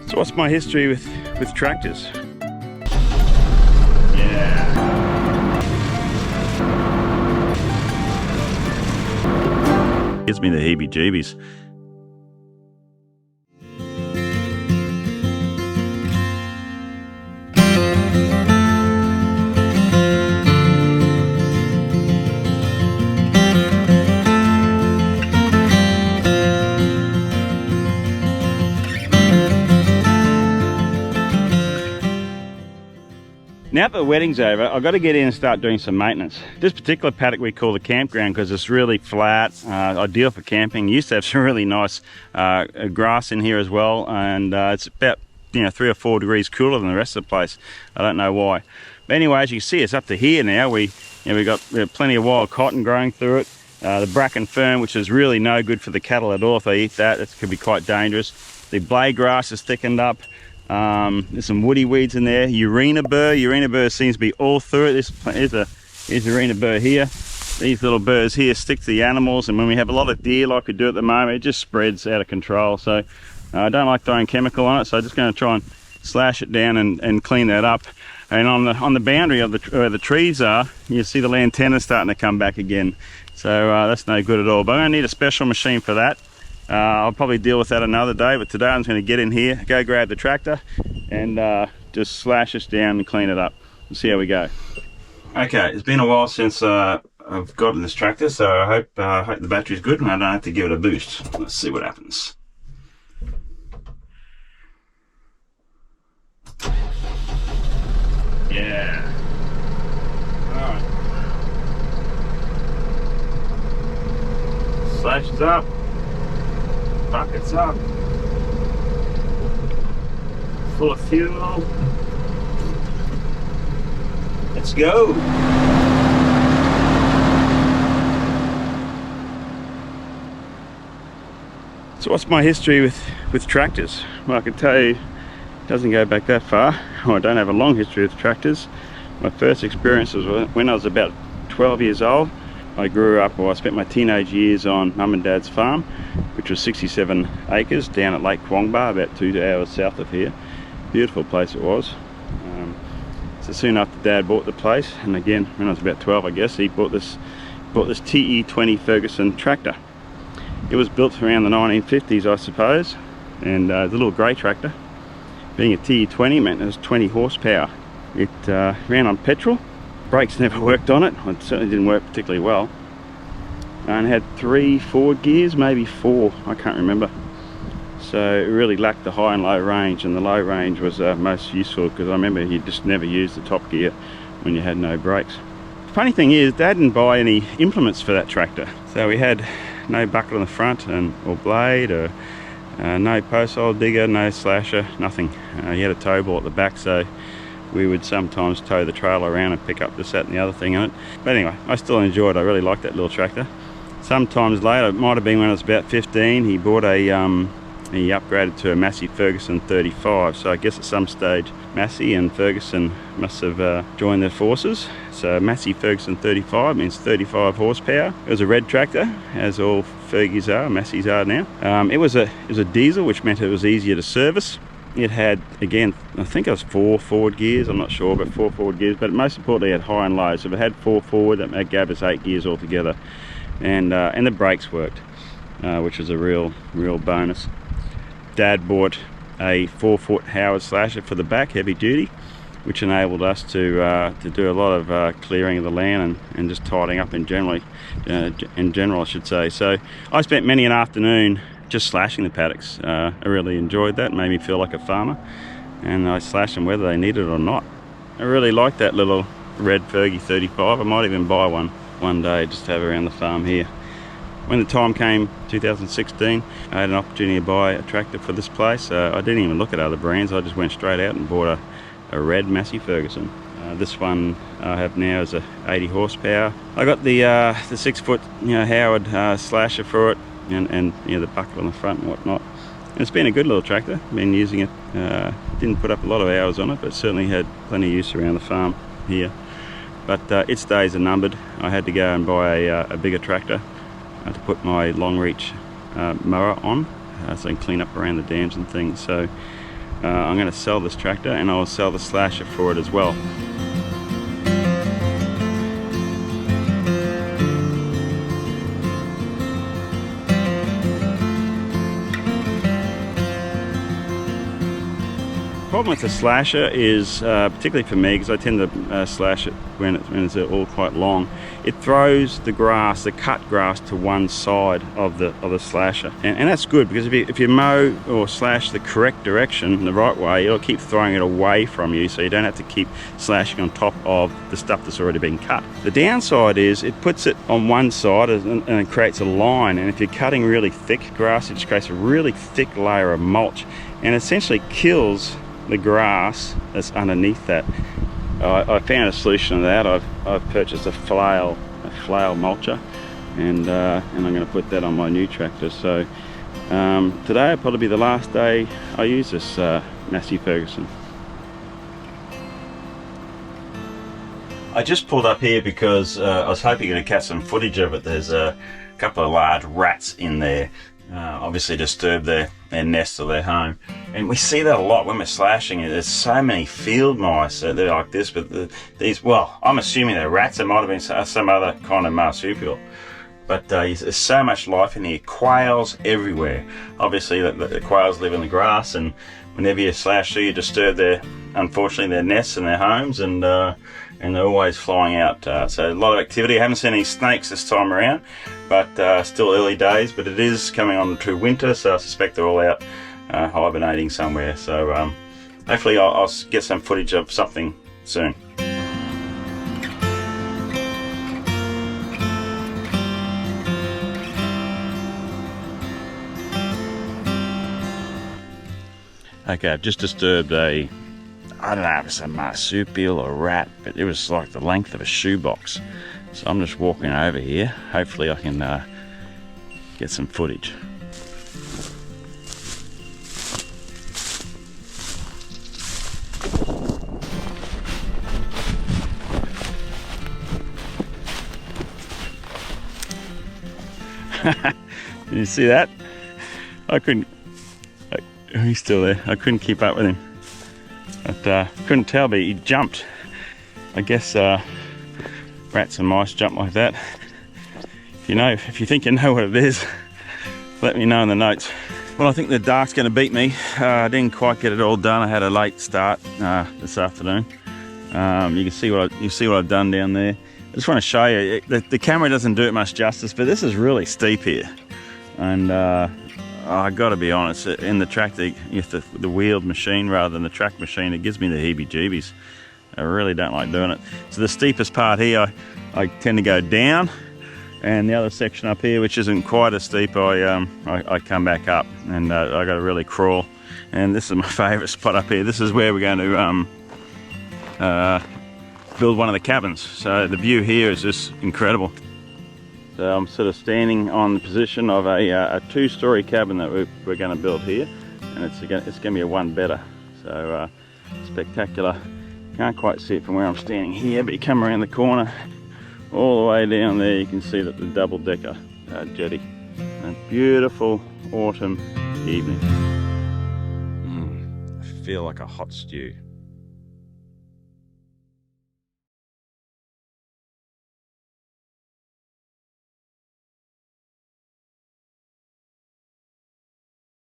So what's my history with tractors? Yeah. Gives me the heebie-jeebies. Now that the wedding's over, I've got to get in and start doing some maintenance. This particular paddock we call the campground because it's really flat, ideal for camping. Used to have some really nice grass in here as well, and it's about 3 or 4 degrees cooler than the rest of the place. I don't know why. But anyway, as you can see, it's up to here now. We got plenty of wild cotton growing through it. The bracken fern, which is really no good for the cattle at all. If they eat that, it could be quite dangerous. The blade grass is thickened up. There's some woody weeds in there. Urina burr seems to be all through it. Here's urina burr here. These little burrs here stick to the animals, and when we have a lot of deer like we do at the moment, it just spreads out of control. So I don't like throwing chemical on it, so I'm just going to try and slash it down and clean that up. And on the boundary of where the trees are, you see the lantana starting to come back again. So that's no good at all. But I'm going to need a special machine for that. I'll probably deal with that another day, but today I'm just going to get in here, go grab the tractor, and just slash this down and clean it up. We'll see how we go. Okay, it's been a while since I've gotten this tractor, so I hope the battery's good and I don't have to give it a boost. Let's see what happens. Yeah. Alright. Slashes up. Buckets up, full of fuel. Let's go. So what's my history with tractors? Well, I can tell you it doesn't go back that far. I don't have a long history with tractors. My first experience was when I was about 12 years old. I grew up, or I spent my teenage years on mum and dad's farm, which was 67 acres down at Lake Kwongba, about 2 hours south of here. Beautiful place it was. So soon after Dad bought the place, and again when I was about 12, I guess, he bought this TE20 Ferguson tractor. It was built around the 1950s, I suppose, and the little grey tractor, being a TE20, meant it was 20 horsepower. It ran on petrol. Brakes never worked on it. It certainly didn't work particularly well. And it had 3 forward gears, maybe 4, I can't remember. So it really lacked the high and low range, and the low range was most useful because I remember you just never used the top gear when you had no brakes. Funny thing is, Dad didn't buy any implements for that tractor. So we had no bucket on the front or blade, or no post hole digger, no slasher, nothing. He had a tow ball at the back, so we would sometimes tow the trailer around and pick up this, that and the other thing in it. But anyway, I still enjoyed it. I really liked that little tractor. Sometimes later, it might have been when I was about 15, he bought he upgraded to a Massey Ferguson 35. So I guess at some stage Massey and Ferguson must have joined their forces. So Massey Ferguson 35 means 35 horsepower. It was a red tractor, as all Fergies are, Masseys are now. It was a diesel, which meant it was easier to service. It had, again, I think it was 4 forward gears, I'm not sure, but 4 forward gears, but most importantly it had high and low. So if it had 4 forward, that gave us 8 gears altogether. And the brakes worked, which was a real bonus. Dad bought a 4-foot Howard slasher for the back, heavy duty, which enabled us to do a lot of clearing of the land and just tidying up in general, I should say. So I spent many an afternoon just slashing the paddocks. I really enjoyed that. It made me feel like a farmer, and I slashed them whether they needed it or not. I really liked that little red Fergie 35. I might even buy one day just to have around the farm here. When the time came, 2016, I had an opportunity to buy a tractor for this place. I didn't even look at other brands. I just went straight out and bought a red Massey Ferguson. This one I have now is a 80 horsepower. I got the 6-foot Howard slasher for it, and the bucket on the front and whatnot. And it's been a good little tractor. Been using it. Didn't put up a lot of hours on it, but certainly had plenty of use around the farm here. But its days are numbered. I had to go and buy a bigger tractor to put my long reach mower on, so I can clean up around the dams and things. So I'm going to sell this tractor, and I will sell the slasher for it as well. The problem with the slasher is, particularly for me, because I tend to slash it when it's all quite long, it throws the grass, the cut grass, to one side of the slasher, and that's good, because if you mow or slash the correct direction, the right way, it'll keep throwing it away from you, so you don't have to keep slashing on top of the stuff that's already been cut. The downside is it puts it on one side and it creates a line, and if you're cutting really thick grass, it just creates a really thick layer of mulch and essentially kills the grass that's underneath that. I found a solution to that. I've purchased a flail mulcher, and I'm going to put that on my new tractor. So today will probably be the last day I use this Massey Ferguson. I just pulled up here because I was hoping to catch some footage of it. There's a couple of large rats in there. Obviously disturb their nest or their home, and we see that a lot when we're slashing it. There's so many field mice that they're like this, but these, well, I'm assuming they're rats. It might have been some other kind of marsupial, but there's so much life in here. Quails everywhere. Obviously the quails live in the grass, and whenever you slash through, you disturb unfortunately their nests and their homes, and they're always flying out. So a lot of activity. I haven't seen any snakes this time around, but still early days, but it is coming on to winter, so I suspect they're all out hibernating somewhere. So hopefully I'll get some footage of something soon. Okay, I've just disturbed I don't know if it's a marsupial or a rat, but it was like the length of a shoebox. So I'm just walking over here. Hopefully I can get some footage. Did you see that? He's still there. I couldn't keep up with him. But couldn't tell, but he jumped. I guess rats and mice jump like that. If you think you know what it is, let me know in the notes. Well, I think the dark's going to beat me. I didn't quite get it all done. I had a late start this afternoon. You can see what I've done down there. I just want to show you. The camera doesn't do it much justice, but this is really steep here, and I got to be honest, in the tractor, the wheeled machine rather than the track machine, it gives me the heebie-jeebies. I really don't like doing it. So the steepest part here, I tend to go down, and the other section up here, which isn't quite as steep, I come back up, and I got to really crawl. And this is my favourite spot up here. This is where we're going to build one of the cabins. So the view here is just incredible. So I'm sort of standing on the position of a two-story cabin that we're going to build here, and it's going to be a one-bedder. So spectacular. Can't quite see it from where I'm standing here, but you come around the corner, all the way down there, you can see that the double-decker jetty. A beautiful autumn evening. I feel like a hot stew.